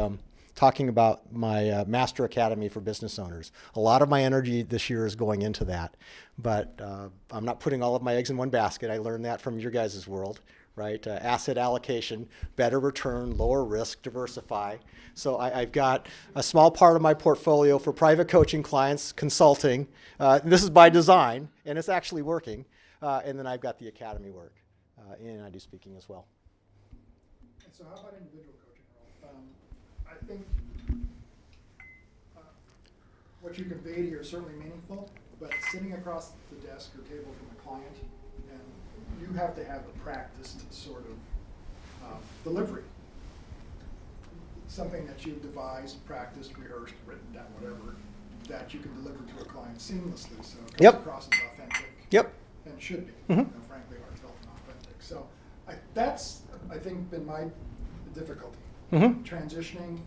talking about my Master Academy for business owners. A lot of my energy this year is going into that, but I'm not putting all of my eggs in one basket. I learned that from your guys' world, right? Asset allocation, better return, lower risk, diversify. So I've got a small part of my portfolio for private coaching clients, consulting. This is by design, and it's actually working. And then I've got the academy work, and I do speaking as well. And so how about individual coaching, Earl? I think what you conveyed here is certainly meaningful, but sitting across the desk or table from a client, and you have to have a practiced sort of delivery. Something that you've devised, practiced, rehearsed, written down, whatever, that you can deliver to a client seamlessly, so it comes across as authentic. Yep. And should be, Mm-hmm. Frankly, heartfelt and authentic. So that's, I think, been my difficulty. Mm-hmm. Transitioning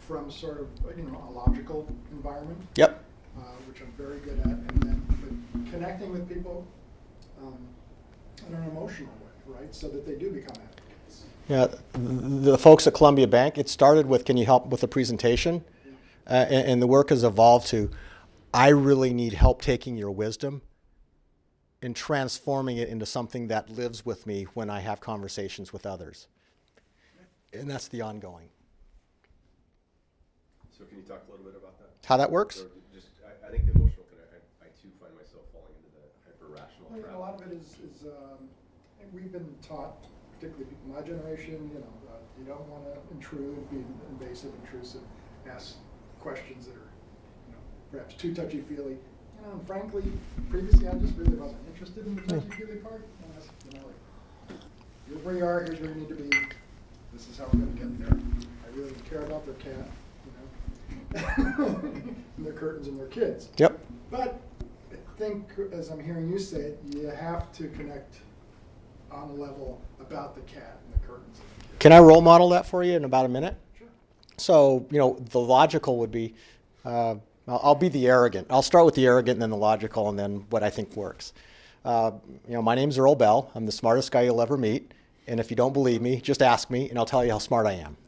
from sort of, a logical environment, Yep. which I'm very good at, and then but connecting with people in an emotional way, right? So that they do become advocates. Yeah, the folks at Columbia Bank, it started with, can you help with a presentation? And the work has evolved to, I really need help taking your wisdom and transforming it into something that lives with me when I have conversations with others. And that's the ongoing. So can you talk a little bit about that? How that works? So I think the emotional connection, I too find myself falling into the hyper-rational Well, trap. a lot of it is we've been taught, particularly my generation, you don't want to intrude, be invasive, intrusive, ask questions that are, perhaps too touchy-feely. And frankly, previously I just really wasn't interested in the touchy-feely part. And I said, here's where you are, here's where you need to be. This is how we're going to get there. I really don't care about their cat, and their curtains and their kids. Yep. But I think, as I'm hearing you say it, you have to connect on a level about the cat and the curtains. And the kids. Can I role model that for you in about a minute? Sure. So, the logical would be, I'll be the arrogant. I'll start with the arrogant and then the logical and then what I think works. My name's Earl Bell. I'm the smartest guy you'll ever meet. And if you don't believe me, just ask me and I'll tell you how smart I am.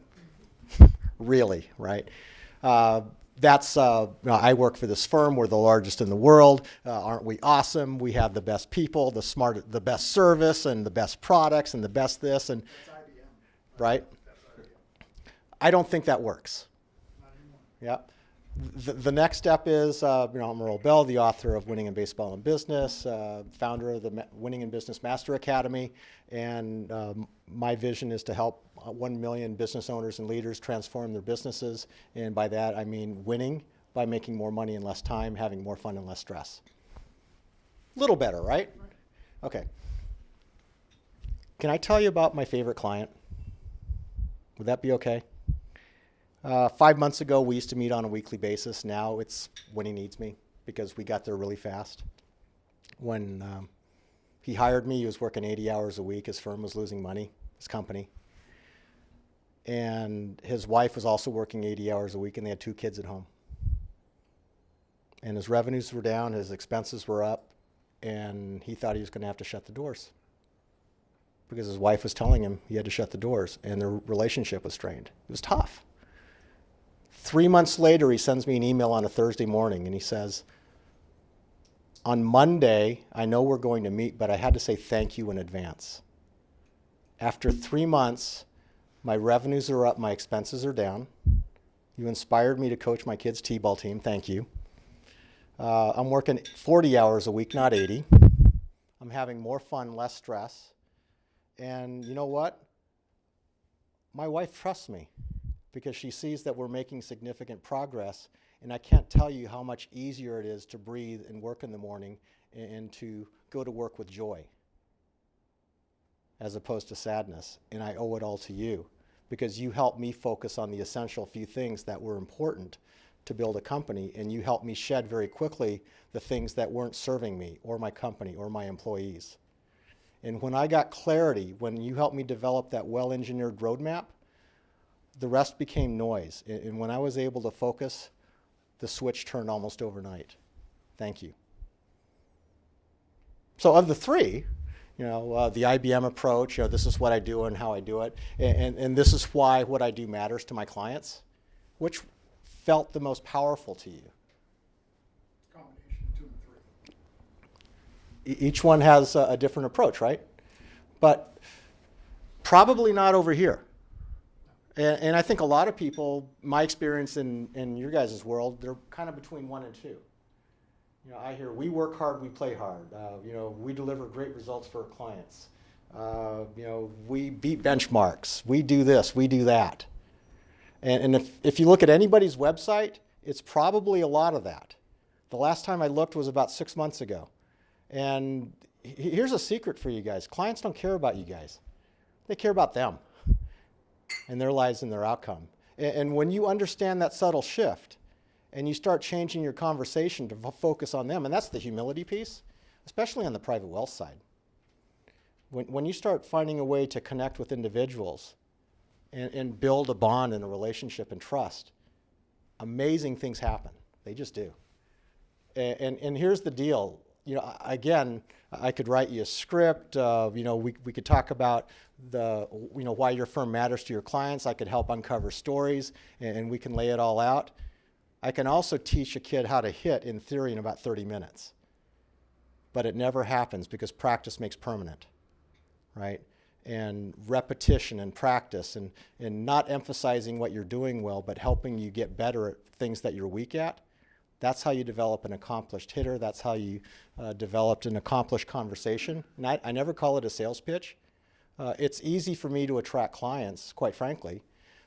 Really, right? I work for this firm. We're the largest in the world. Aren't we awesome? We have the best people, the best service, and the best products, and the best this, and That's IBM. right? That's IBM. I don't think that works. Not anymore. Yeah. The next step is, I'm Earl Bell, the author of Winning in Baseball and Business, founder of the Winning in Business Master Academy, and my vision is to help 1 million business owners and leaders transform their businesses, and by that I mean winning by making more money in less time, having more fun and less stress. Little better, right? Okay. Can I tell you about my favorite client? Would that be okay? 5 months ago, we used to meet on a weekly basis. Now it's when he needs me because we got there really fast. When he hired me, he was working 80 hours a week. His firm was losing money, his company. And his wife was also working 80 hours a week, and they had 2 kids at home. And his revenues were down, his expenses were up, and he thought he was going to have to shut the doors because his wife was telling him he had to shut the doors, and their relationship was strained. It was tough. 3 months later, he sends me an email on a Thursday morning, and he says, On Monday, I know we're going to meet, but I had to say thank you in advance. After 3 months, my revenues are up, my expenses are down. You inspired me to coach my kids' t-ball team, thank you. I'm working 40 hours a week, not 80. I'm having more fun, less stress. And you know what? My wife trusts me because she sees that we're making significant progress, and I can't tell you how much easier it is to breathe and work in the morning and to go to work with joy as opposed to sadness. And I owe it all to you because you helped me focus on the essential few things that were important to build a company, and you helped me shed very quickly the things that weren't serving me or my company or my employees. And when I got clarity, when you helped me develop that well-engineered roadmap, the rest became noise. And when I was able to focus, the switch turned almost overnight. Thank you. So of the three, the IBM approach, this is what I do and how I do it, and this is why what I do matters to my clients. Which felt the most powerful to you? Combination of 2 and 3. Each one has a different approach, right? But probably not over here. And I think a lot of people, my experience in your guys' world, they're kind of between 1 and 2. I hear we work hard, we play hard. We deliver great results for our clients. We beat benchmarks. We do this, we do that. And if you look at anybody's website, it's probably a lot of that. The last time I looked was about 6 months ago. And here's a secret for you guys. Clients don't care about you guys. They care about them and their lives and their outcome. And when you understand that subtle shift and you start changing your conversation to focus on them, and that's the humility piece, especially on the private wealth side. When you start finding a way to connect with individuals and build a bond and a relationship and trust, amazing things happen. They just do. And here's the deal. Again, I could write you a script. We could talk about why your firm matters to your clients. I could help uncover stories, and we can lay it all out. I can also teach a kid how to hit in theory in about 30 minutes. But it never happens because practice makes permanent, right? And repetition and practice and not emphasizing what you're doing well, but helping you get better at things that you're weak at. That's how you develop an accomplished hitter. That's how you developed an accomplished conversation. And I never call it a sales pitch. It's easy for me to attract clients, quite frankly,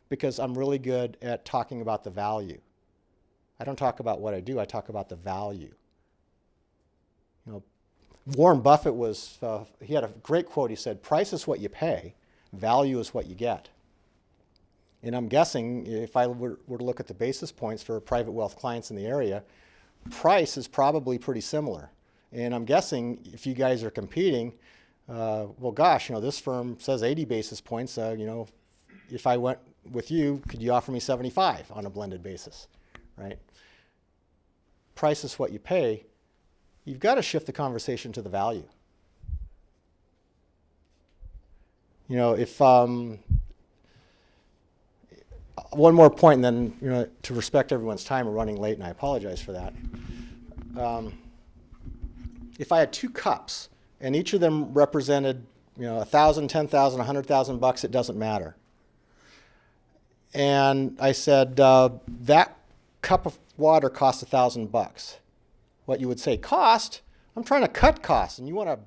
because I'm really good at talking about the value. I don't talk about what I do, I talk about the value. Warren Buffett he had a great quote. He said, price is what you pay, value is what you get. And I'm guessing if I were to look at the basis points for private wealth clients in the area, price is probably pretty similar. And I'm guessing if you guys are competing, this firm says 80 basis points. If I went with you, could you offer me 75 on a blended basis, right? Price is what you pay. You've got to shift the conversation to the value. If one more point, and then to respect everyone's time, we're running late, and I apologize for that. If I had 2 cups, and each of them represented, $1,000, $10,000, $100,000, it doesn't matter. And I said that cup of water costs $1,000. What you would say, cost? I'm trying to cut costs, and you want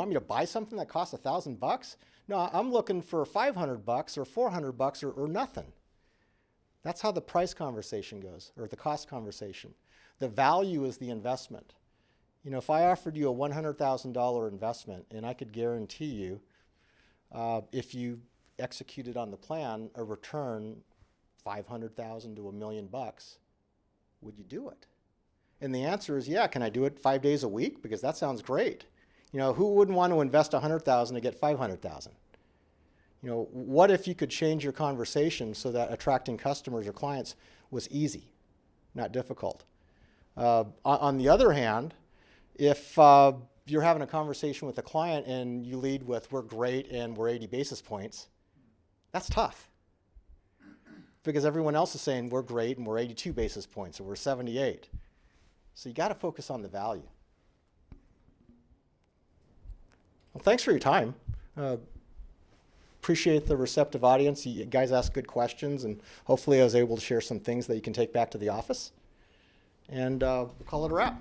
me to buy something that costs $1,000? No, I'm looking for $500 or $400 or nothing. That's how the price conversation goes, or the cost conversation. The value is the investment. If I offered you a $100,000 investment, and I could guarantee you, if you executed on the plan, a return $500,000 to $1 million, would you do it? And the answer is, yeah. Can I do it 5 days a week? Because that sounds great. Who wouldn't want to invest $100,000 to get $500,000? What if you could change your conversation so that attracting customers or clients was easy, not difficult? On the other hand, if you're having a conversation with a client and you lead with, we're great and we're 80 basis points, that's tough. Because everyone else is saying we're great and we're 82 basis points or we're 78. So you got to focus on the value. Well, thanks for your time. Appreciate the receptive audience. You guys asked good questions, and hopefully I was able to share some things that you can take back to the office. And we'll call it a wrap.